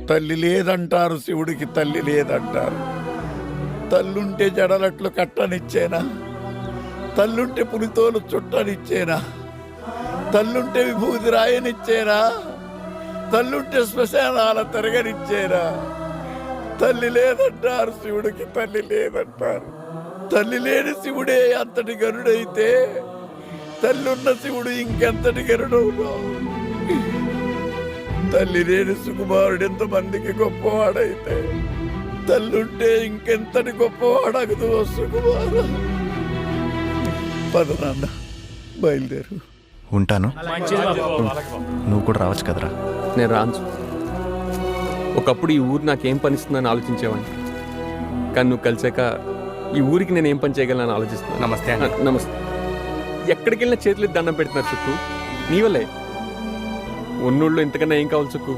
తల్లి లేదంటారు, శివుడికి తల్లి లేదంటారు. తల్లుంటే జడలట్లు కట్టనిచ్చేనా? తల్లుంటే పులితోలు చుట్టనిచ్చేనా? తల్లుంటే విభూతి రాయనిచ్చేనా? తల్లుంటే శ్మశానాల తిరగనిచ్చేనా? తల్లి లేదంటారు, శివుడికి తల్లి లేదంటారు. తల్లి లేని శివుడే అంతటి గరుడైతే తల్లున్న శివుడు ఇంకెంతటి గరుడవును? తల్లి లేని సుకుమారుడు ఎంతమందికి గొప్పవాడైతే తల్లుంటే ఇంకెంతటి గొప్పవాడగదు సుకుమారు. పద నాన్న, బయలుదేరు. ఉంటాను. నువ్వు కూడా రావచ్చు కదరా. నేను రాను. ఒకప్పుడు ఈ ఊరు నాకేం పనిస్తుందని ఆలోచించేవాడిని, కానీ నువ్వు కలిసాక ఈ ఊరికి నేను ఏం పని చేయగలను ఆలోచిస్తున్నాను. నమస్తే. నమస్తే. ఎక్కడికి వెళ్ళినా చేతులు దండం పెడుతున్నారు సుక్కు, నీ వల్లే. ఉన్నోళ్ళు ఇంతకన్నా ఏం కావాలి సుక్కు?